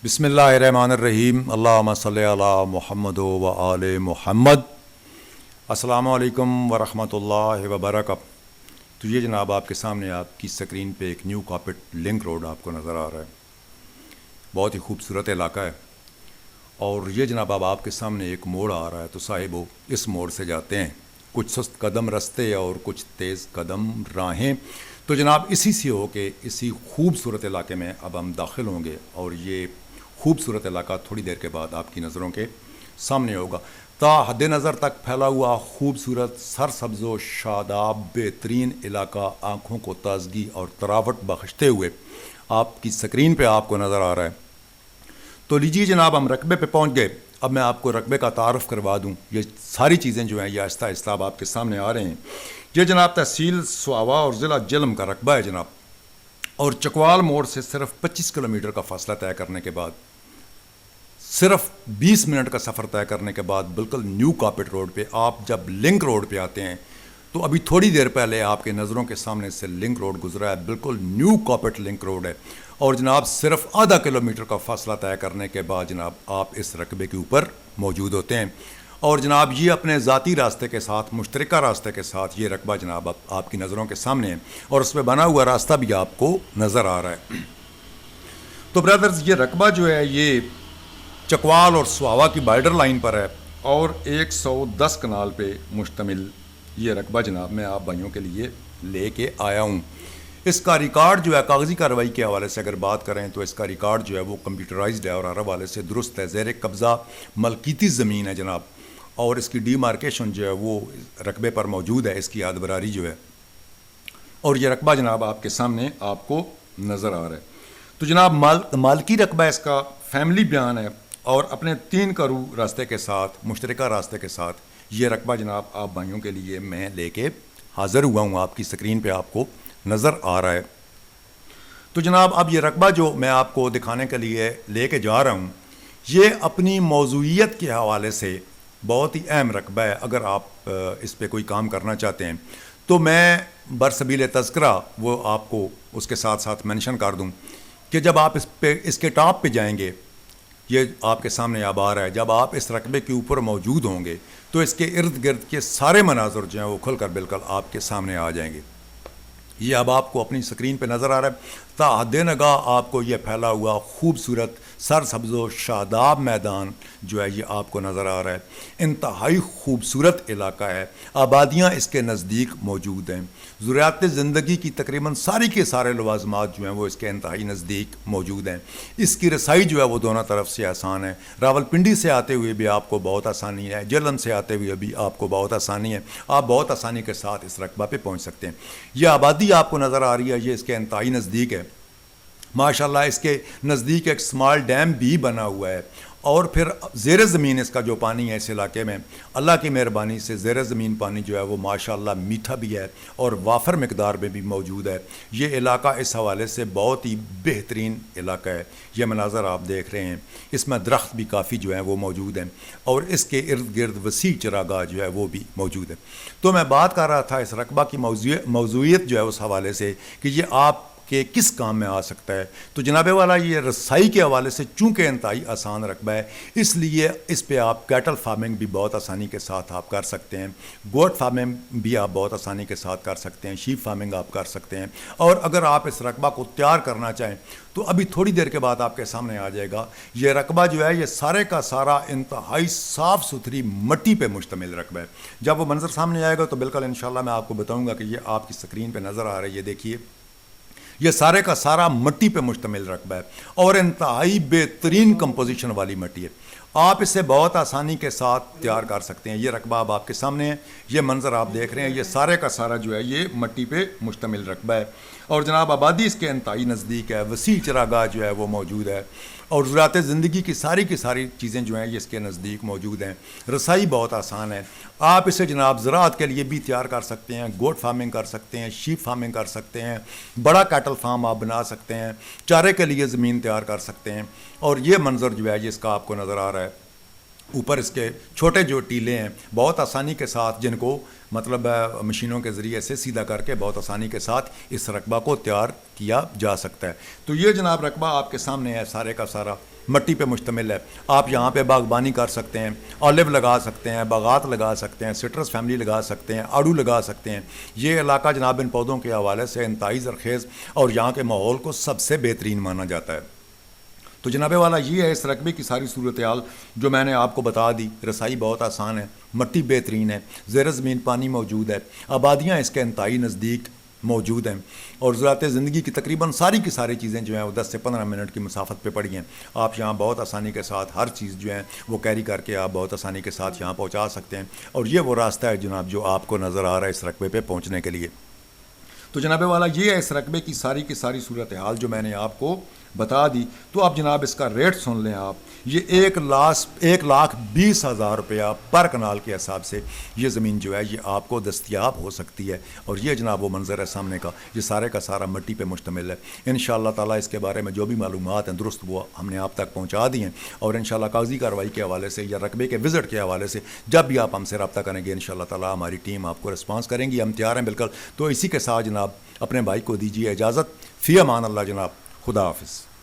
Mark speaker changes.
Speaker 1: بسم اللہ الرحمن الرحیم اللہم صلی علی محمد و آل محمد۔ السلام علیکم ورحمۃ اللہ وبرکاتہ۔ تو یہ جناب آپ کے سامنے آپ کی سکرین پہ ایک نیو کارپیٹ لنک روڈ آپ کو نظر آ رہا ہے۔ بہت ہی خوبصورت علاقہ ہے، اور یہ جناب اب آپ کے سامنے ایک موڑ آ رہا ہے، تو صاحب اس موڑ سے جاتے ہیں، کچھ سست قدم رستے اور کچھ تیز قدم راہیں، تو جناب اسی سے ہو کے اسی خوبصورت علاقے میں اب ہم داخل ہوں گے، اور یہ خوبصورت علاقہ تھوڑی دیر کے بعد آپ کی نظروں کے سامنے ہوگا۔ تا حد نظر تک پھیلا ہوا خوبصورت سرسبز و شاداب بہترین علاقہ آنکھوں کو تازگی اور تراوٹ بخشتے ہوئے آپ کی سکرین پہ آپ کو نظر آ رہا ہے۔ تو لیجیے جناب، ہم رقبے پہ پہنچ گئے۔ اب میں آپ کو رقبے کا تعارف کروا دوں۔ یہ ساری چیزیں جو ہیں یہ آہستہ آہستہ اب آپ کے سامنے آ رہے ہیں۔ یہ جناب تحصیل سواوا اور ضلع جہلم کا رقبہ ہے جناب، اور چکوال موڑ سے صرف 25 کلومیٹر کا فاصلہ طے کرنے کے بعد، صرف 20 منٹ کا سفر طے کرنے کے بعد بالکل نیو کارپیٹ روڈ پہ آپ جب لنک روڈ پہ آتے ہیں، تو ابھی تھوڑی دیر پہلے آپ کے نظروں کے سامنے سے لنک روڈ گزرا ہے، بالکل نیو کارپیٹ لنک روڈ ہے، اور جناب صرف آدھا کلومیٹر کا فاصلہ طے کرنے کے بعد جناب آپ اس رقبے کے اوپر موجود ہوتے ہیں۔ اور جناب یہ اپنے ذاتی راستے کے ساتھ، مشترکہ راستے کے ساتھ یہ رقبہ جناب آپ کی نظروں کے سامنے ہے، اور اس پہ بنا ہوا راستہ بھی آپ کو نظر آ رہا ہے۔ تو برادرز، یہ رقبہ جو ہے یہ چکوال اور سواوا کی بارڈر لائن پر ہے، اور 110 کنال پہ مشتمل یہ رقبہ جناب میں آپ بھائیوں کے لیے لے کے آیا ہوں۔ اس کا ریکارڈ جو ہے کاغذی کارروائی کے حوالے سے اگر بات کریں تو اس کا ریکارڈ جو ہے وہ کمپیوٹرائزڈ ہے اور ہر حوالے سے درست ہے، زیر قبضہ ملکیتی زمین ہے جناب، اور اس کی ڈی مارکیشن جو ہے وہ رقبے پر موجود ہے، اس کی یاد براری جو ہے، اور یہ رقبہ جناب آپ کے سامنے آپ کو نظر آ رہا ہے۔ تو جناب مالکی رقبہ اس کا فیملی بیان ہے، اور اپنے 3 کرو راستے کے ساتھ، مشترکہ راستے کے ساتھ یہ رقبہ جناب آپ بھائیوں کے لیے میں لے کے حاضر ہوا ہوں، آپ کی سکرین پہ آپ کو نظر آ رہا ہے۔ تو جناب اب یہ رقبہ جو میں آپ کو دکھانے کے لیے لے کے جا رہا ہوں، یہ اپنی موضوعیت کے حوالے سے بہت ہی اہم رقبہ ہے۔ اگر آپ اس پہ کوئی کام کرنا چاہتے ہیں تو میں برسبیل تذکرہ وہ آپ کو اس کے ساتھ ساتھ مینشن کر دوں کہ جب آپ اس کے ٹاپ پہ جائیں گے، یہ آپ کے سامنے اب آ رہا ہے، جب آپ اس رقبے کے اوپر موجود ہوں گے تو اس کے ارد گرد کے سارے مناظر جو ہیں وہ کھل کر بالکل آپ کے سامنے آ جائیں گے۔ یہ اب آپ کو اپنی سکرین پہ نظر آ رہا ہے۔ تا حد نگاہ آپ کو یہ پھیلا ہوا خوبصورت سرسبز و شاداب میدان جو ہے یہ آپ کو نظر آ رہا ہے۔ انتہائی خوبصورت علاقہ ہے، آبادیاں اس کے نزدیک موجود ہیں، ضروریات زندگی کی تقریباً ساری کے سارے لوازمات جو ہیں وہ اس کے انتہائی نزدیک موجود ہیں۔ اس کی رسائی جو ہے وہ دونوں طرف سے آسان ہے، راولپنڈی سے آتے ہوئے بھی آپ کو بہت آسانی ہے، جہلم سے آتے ہوئے بھی آپ کو بہت آسانی ہے، آپ بہت آسانی کے ساتھ اس رقبہ پہ پہنچ سکتے ہیں۔ یہ آبادی آپ کو نظر آ رہی ہے، یہ اس کے انتہائی نزدیک ہے۔ ماشاءاللہ اس کے نزدیک ایک سمال ڈیم بھی بنا ہوا ہے، اور پھر زیر زمین اس کا جو پانی ہے اس علاقے میں اللہ کی مہربانی سے زیر زمین پانی جو ہے وہ ماشاءاللہ میٹھا بھی ہے اور وافر مقدار میں بھی موجود ہے۔ یہ علاقہ اس حوالے سے بہت ہی بہترین علاقہ ہے۔ یہ مناظر آپ دیکھ رہے ہیں، اس میں درخت بھی کافی جو ہیں وہ موجود ہیں، اور اس کے ارد گرد وسیع چراگاہ جو ہے وہ بھی موجود ہے۔ تو میں بات کر رہا تھا اس رقبہ کی موضوعیت جو ہے اس حوالے سے کہ یہ آپ کہ کس کام میں آ سکتا ہے۔ تو جناب والا یہ رسائی کے حوالے سے چونکہ انتہائی آسان رقبہ ہے، اس لیے اس پہ آپ کیٹل فارمنگ بھی بہت آسانی کے ساتھ آپ کر سکتے ہیں، گوٹ فارمنگ بھی آپ بہت آسانی کے ساتھ کر سکتے ہیں، شیپ فارمنگ آپ کر سکتے ہیں، اور اگر آپ اس رقبہ کو تیار کرنا چاہیں تو ابھی تھوڑی دیر کے بعد آپ کے سامنے آ جائے گا۔ یہ رقبہ جو ہے یہ سارے کا سارا انتہائی صاف ستھری مٹی پہ مشتمل رقبہ ہے۔ جب وہ منظر سامنے آئے گا تو بالکل انشاءاللہ میں آپ کو بتاؤں گا کہ یہ آپ کی سکرین پہ نظر آ رہا ہے، یہ دیکھیے، یہ سارے کا سارا مٹی پہ مشتمل رقبہ ہے، اور انتہائی بہترین کمپوزیشن والی مٹی ہے۔ آپ اسے بہت آسانی کے ساتھ تیار کر سکتے ہیں۔ یہ رقبہ اب آپ کے سامنے ہے، یہ منظر آپ دیکھ رہے ہیں، یہ سارے کا سارا جو ہے یہ مٹی پہ مشتمل رقبہ ہے، اور جناب آبادی اس کے انتہائی نزدیک ہے، وسیع چراگاہ جو ہے وہ موجود ہے، اور ضروریات زندگی کی ساری چیزیں جو ہیں یہ اس کے نزدیک موجود ہیں۔ رسائی بہت آسان ہے، آپ اسے جناب زراعت کے لیے بھی تیار کر سکتے ہیں، گوٹ فارمنگ کر سکتے ہیں، شیپ فارمنگ کر سکتے ہیں، بڑا کیٹل فارم آپ بنا سکتے ہیں، چارے کے لیے زمین تیار کر سکتے ہیں، اور یہ منظر جو ہے یہ اس کا آپ کو نظر آ رہا ہے۔ اوپر اس کے چھوٹے جو ٹیلے ہیں بہت آسانی کے ساتھ جن کو مطلب مشینوں کے ذریعے سے سیدھا کر کے بہت آسانی کے ساتھ اس رقبہ کو تیار کیا جا سکتا ہے. تو یہ جناب رقبہ آپ کے سامنے ہے، سارے کا سارا مٹی پہ مشتمل ہے. آپ یہاں پہ باغبانی کر سکتے ہیں، اولیو لگا سکتے ہیں، باغات لگا سکتے ہیں، سٹرس فیملی لگا سکتے ہیں، آڑو لگا سکتے ہیں. یہ علاقہ جناب ان پودوں کے حوالے سے انتہائی زرخیز اور یہاں کے ماحول کو سب سے بہترین مانا جاتا ہے. تو جناب والا یہ ہے اس رقبے کی ساری صورتحال جو میں نے آپ کو بتا دی. رسائی بہت آسان ہے، مٹی بہترین ہے، زیر زمین پانی موجود ہے، آبادیاں اس کے انتہائی نزدیک موجود ہیں، اور ذرات زندگی کی تقریباً ساری کی ساری چیزیں جو ہیں وہ 10 سے 15 منٹ کی مسافت پہ پڑی ہیں. آپ یہاں بہت آسانی کے ساتھ ہر چیز جو ہے وہ کیری کر کے آپ بہت آسانی کے ساتھ یہاں پہنچا سکتے ہیں. اور یہ وہ راستہ ہے جناب جو آپ کو نظر آ رہا ہے اس رقبے پہ پہنچنے کے لیے. تو جناب والا یہ ہے اس رقبے کی ساری صورتحال جو میں نے آپ کو بتا دی. تو اب جناب اس کا ریٹ سن لیں آپ. یہ 1,20,000 روپیہ پر کنال کے حساب سے یہ زمین جو ہے یہ آپ کو دستیاب ہو سکتی ہے. اور یہ جناب وہ منظر ہے سامنے کا، یہ سارے کا سارا مٹی پہ مشتمل ہے. انشاءاللہ تعالیٰ اس کے بارے میں جو بھی معلومات ہیں درست وہ ہم نے آپ تک پہنچا دی ہیں. اور انشاءاللہ کاغذی کارروائی کے حوالے سے یا رقبے کے وزٹ کے حوالے سے جب بھی آپ ہم سے رابطہ کریں گے انشاءاللہ تعالیٰ ہماری ٹیم آپ کو رسپانس کریں گی. ہم تیار ہیں بالکل. تو اسی کے ساتھ جناب اپنے بھائی کو دیجیے اجازت. فی امان اللہ جناب. خدا حافظ.